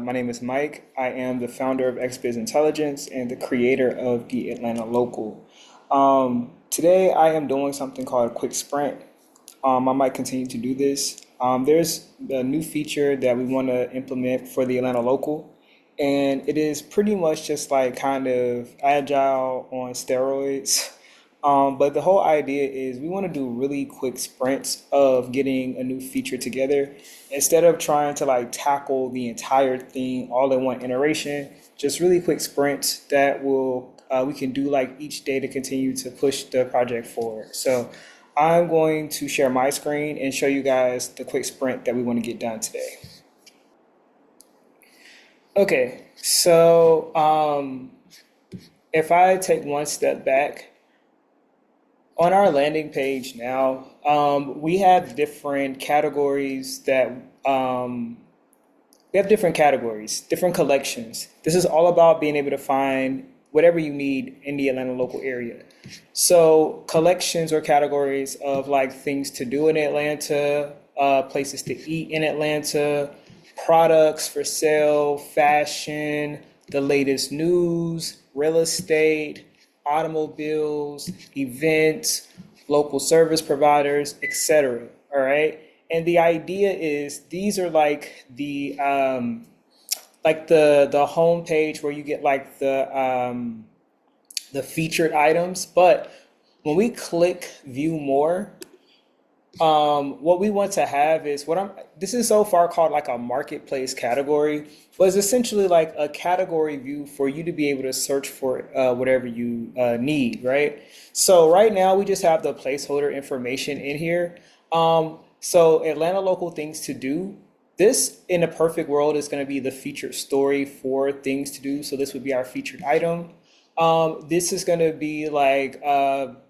My name is Mike. I am the founder of XBiz Intelligence and the creator of the Atlanta Local. Today, I am doing something called a quick sprint. I might continue to do this. There's a new feature that we want to implement for the Atlanta Local, and it is pretty much just like kind of agile on steroids. But the whole idea is we want to do really quick sprints of getting a new feature together instead of trying to like tackle the entire thing all in one iteration. Just really quick sprints that will we can do like each day to continue to push the project forward. So I'm going to share my screen and show you guys the quick sprint that we want to get done today. Okay, so if I take one step back, on our landing page now, we have different categories different collections. This is all about being able to find whatever you need in the Atlanta local area. So collections or categories of like things to do in Atlanta, places to eat in Atlanta, products for sale, fashion, the latest news, real estate, automobiles, events, local service providers, etc. All right. And the idea is these are like the home page where you get like the featured items. But when we click view more, what we want to have is this is so far called like a marketplace category, but it's essentially like a category view for you to be able to search for whatever you need, right? So right now we just have the placeholder information in here. So Atlanta local things to do. This in a perfect world is going to be the featured story for things to do. So this would be our featured item. This is going to be like,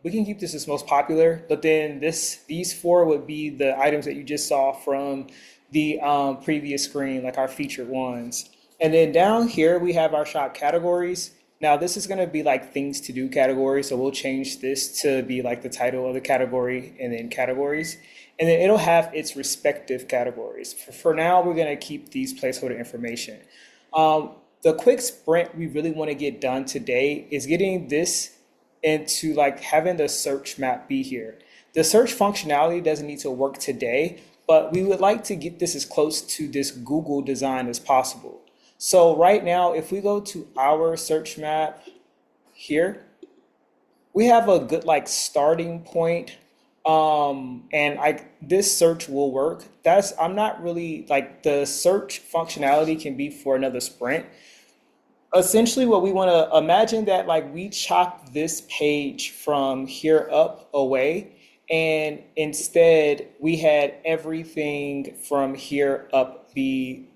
we can keep this as most popular, but then these four would be the items that you just saw from the previous screen, like our featured ones. And then down here, we have our shop categories. Now this is going to be like things to do category. So we'll change this to be like the title of the category and then categories. And then it'll have its respective categories. For now, we're going to keep these placeholder information. The quick sprint we really want to get done today is getting this into like having the search map be here. The search functionality doesn't need to work today, but we would like to get this as close to this Google design as possible. So right now, if we go to our search map here, we have a good like starting point. This search will work. I'm not really like the search functionality can be for another sprint. Essentially what we want to imagine that like we chop this page from here up away, and instead we had everything from here up be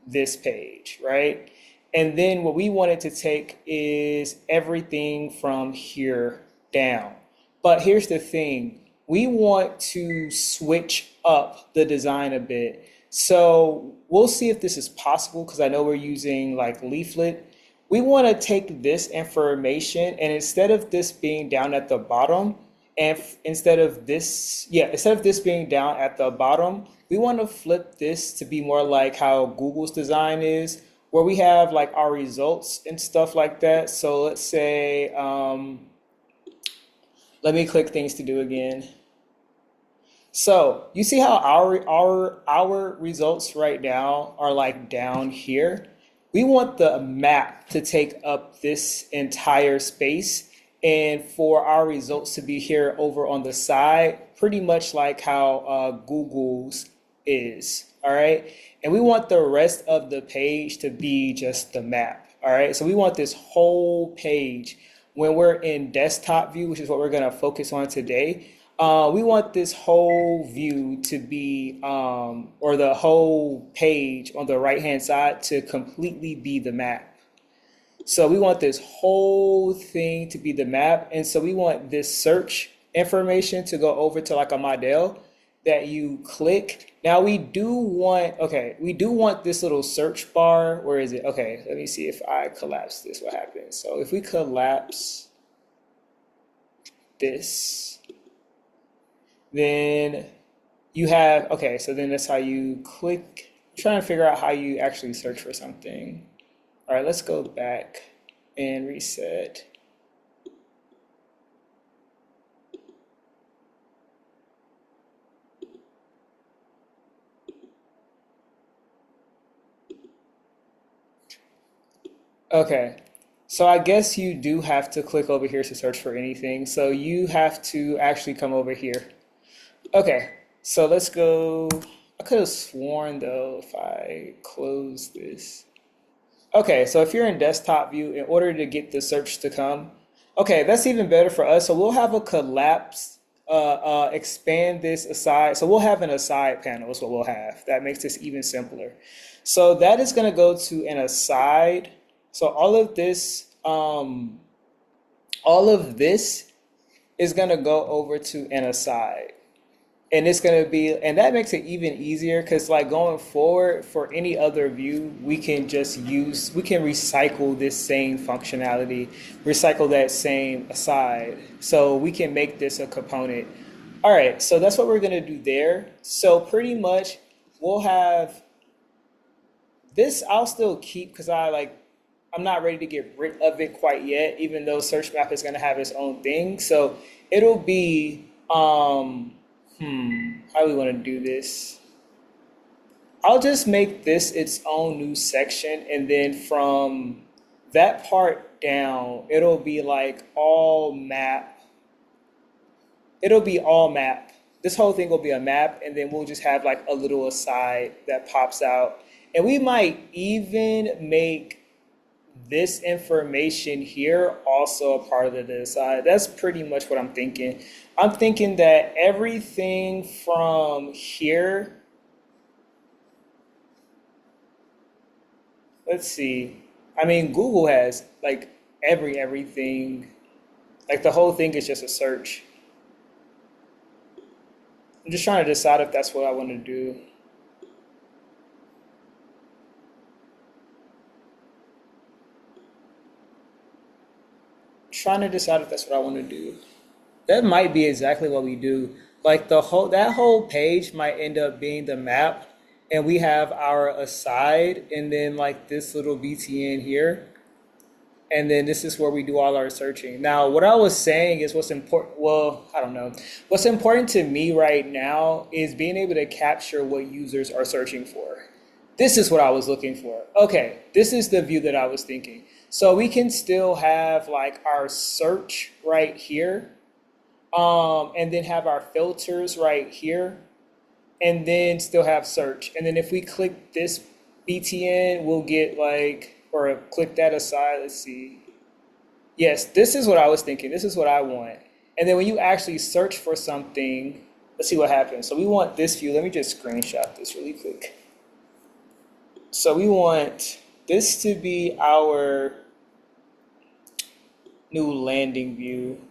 this page, right? And then what we wanted to take is everything from here down. But here's the thing. We want to switch up the design a bit. So we'll see if this is possible because I know we're using like leaflet. We want to take this information and instead of this being down at the bottom, and instead of this being down at the bottom, we want to flip this to be more like how Google's design is, where we have like our results and stuff like that. So let's say, let me click things to do again. So you see how our results right now are like down here. We want the map to take up this entire space and for our results to be here over on the side, pretty much like how Google's is, all right? And we want the rest of the page to be just the map, all right? So we want this whole page. When we're in desktop view, which is what we're gonna focus on today, we want this whole view to be, or the whole page on the right-hand side to completely be the map. So we want this whole thing to be the map. And so we want this search information to go over to like a model that you click. Now we do want this little search bar. Where is it? Okay, let me see if I collapse this, what happens. So if we collapse this, then you have, okay, so then that's how you click Trying to figure out how you actually search for something. All right, let's go back and reset. Okay, so I guess you do have to click over here to search for anything. So you have to actually come over here. Okay, so let's go. I could have sworn though if I close this. Okay, so if you're in desktop view, in order to get the search to come, okay, that's even better for us. So we'll have a collapse, expand this aside. So we'll have an aside panel is what we'll have. That makes this even simpler. So that is going to go to an aside. So all of this is going to go over to an aside. And it's going to be, and that makes it even easier because like going forward for any other view, we can just use, we can recycle this same functionality, recycle that same aside. So we can make this a component. All right, so that's what we're going to do there. So pretty much we'll have this, I'll still keep because I'm not ready to get rid of it quite yet, even though search map is going to have its own thing. So it'll be, how do we want to do this? I'll just make this its own new section, and then from that part down, it'll be like all map. It'll be all map. This whole thing will be a map, and then we'll just have like a little aside that pops out. And we might even make this information here also a part of the design. That's pretty much what I'm thinking. I'm thinking that everything from here, let's see. I mean, Google has like everything, like the whole thing is just a search. I'm just trying to decide if that's what I want to do. Trying to decide if that's what I want to do. That might be exactly what we do. Like that whole page might end up being the map, and we have our aside, and then like this little BTN here, and then this is where we do all our searching. Now, what I was saying is what's important. Well, I don't know. What's important to me right now is being able to capture what users are searching for. This is what I was looking for. Okay, this is the view that I was thinking. So we can still have like our search right here, and then have our filters right here, and then still have search. And then if we click this BTN, we'll get like, or click that aside, let's see. Yes, this is what I was thinking. This is what I want. And then when you actually search for something, let's see what happens. So we want this view. Let me just screenshot this really quick. So we want this to be our new landing view.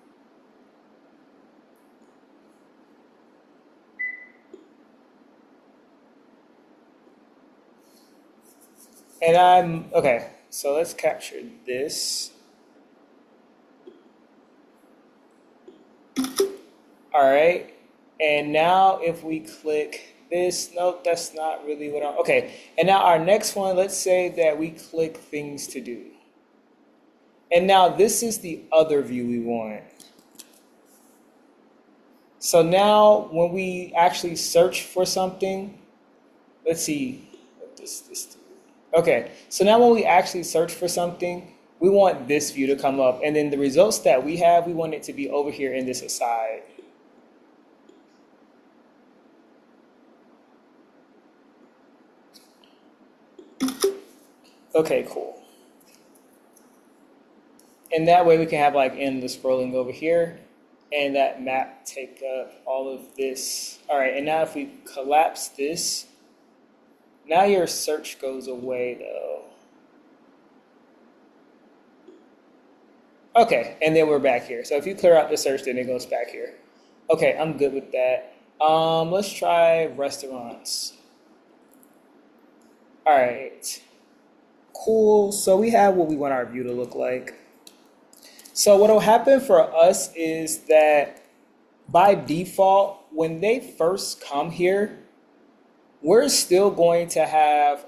And okay, so let's capture this. All right, and now if we click this, nope, that's not really what I'm, okay. And now our next one, let's say that we click things to do. And now this is the other view we want. So now when we actually search for something, let's see what this. Okay, so now when we actually search for something, we want this view to come up. And then the results that we have, we want it to be over here in this aside. Okay, cool. And that way we can have like endless scrolling over here, and that map take up all of this. All right, and now if we collapse this, now your search goes away though. Okay, and then we're back here. So if you clear out the search, then it goes back here. Okay, I'm good with that. Let's try restaurants. All right, cool. So we have what we want our view to look like. So what will happen for us is that by default, when they first come here, we're still going to have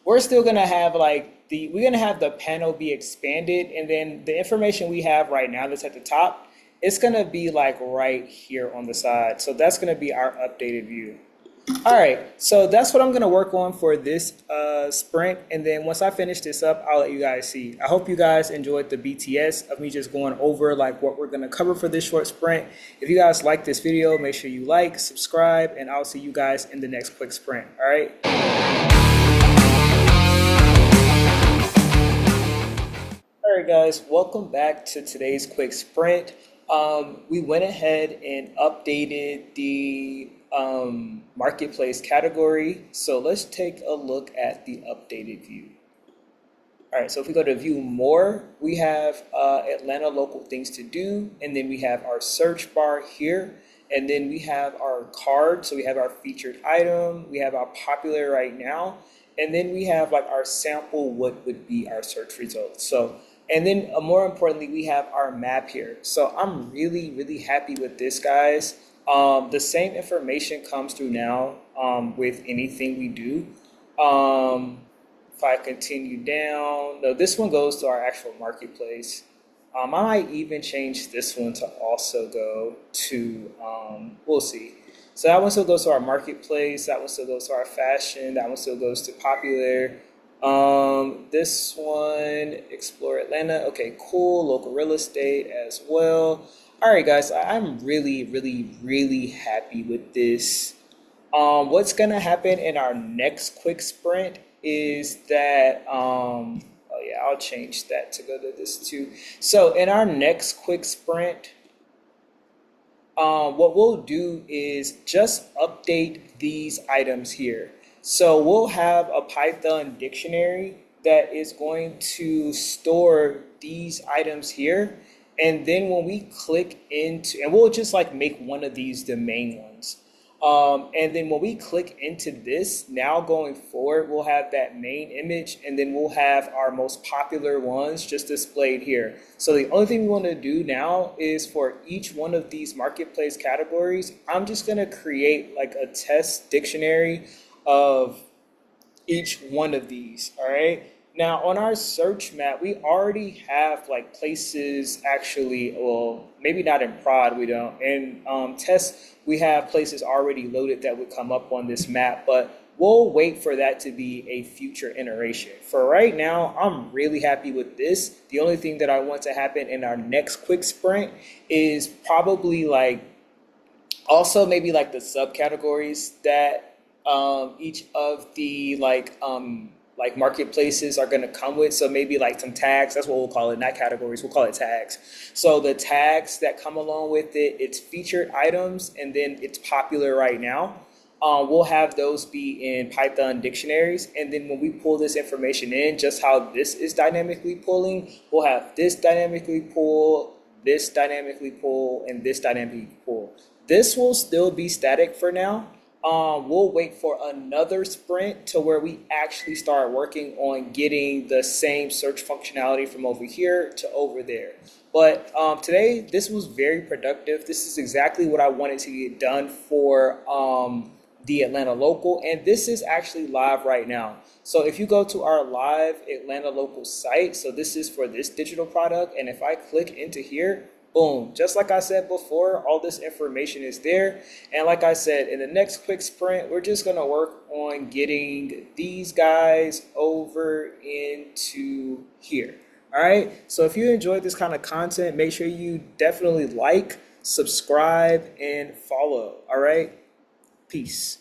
we're still gonna have like we're gonna have the panel be expanded, and then the information we have right now that's at the top, it's gonna be like right here on the side. So that's gonna be our updated view. All right, so that's what I'm gonna work on for this sprint, and then once I finish this up, I'll let you guys see. I hope you guys enjoyed the BTS of me just going over like what we're gonna cover for this short sprint. If you guys like this video, make sure you like, subscribe, and I'll see you guys in the next quick sprint. All right. All right, guys, welcome back to today's quick sprint. We went ahead and updated the marketplace category. So let's take a look at the updated view. All right, so if we go to view more, we have Atlanta local things to do, and then we have our search bar here, and then we have our card. So we have our featured item, we have our popular right now, and then we have like our sample, what would be our search results. So, and then more importantly, we have our map here. So I'm really, really happy with this, guys. The same information comes through now with anything we do. If I continue down, no, this one goes to our actual marketplace. I might even change this one to also go to, we'll see. So that one still goes to our marketplace, that one still goes to our fashion, that one still goes to popular. This one, explore Atlanta, okay, cool, local real estate as well. All right, guys, I'm really, really, really happy with this. What's gonna happen in our next quick sprint is that, oh yeah, I'll change that to go to this too. So in our next quick sprint, what we'll do is just update these items here. So we'll have a Python dictionary that is going to store these items here. And then when we click into, and we'll just like make one of these the main ones. And then when we click into this, now going forward, we'll have that main image, and then we'll have our most popular ones just displayed here. So the only thing we want to do now is for each one of these marketplace categories, I'm just going to create like a test dictionary of each one of these. All right. Now on our search map, we already have like places actually, well, maybe not in prod, we don't. In test, we have places already loaded that would come up on this map, but we'll wait for that to be a future iteration. For right now, I'm really happy with this. The only thing that I want to happen in our next quick sprint is probably like also maybe like the subcategories that each of the like marketplaces are going to come with. So maybe like some tags, that's what we'll call it, not categories, we'll call it tags. So the tags that come along with it, it's featured items, and then it's popular right now. We'll have those be in Python dictionaries. And then when we pull this information in, just how this is dynamically pulling, we'll have this dynamically pull, this dynamically pull, and this dynamically pull. This will still be static for now. We'll wait for another sprint to where we actually start working on getting the same search functionality from over here to over there. But today, this was very productive. This is exactly what I wanted to get done for the Atlanta local. And this is actually live right now. So if you go to our live Atlanta local site, so this is for this digital product. And if I click into here, boom, just like I said before, all this information is there. And like I said, in the next quick sprint, we're just gonna work on getting these guys over into here. All right, so if you enjoyed this kind of content, make sure you definitely like, subscribe, and follow. All right, peace.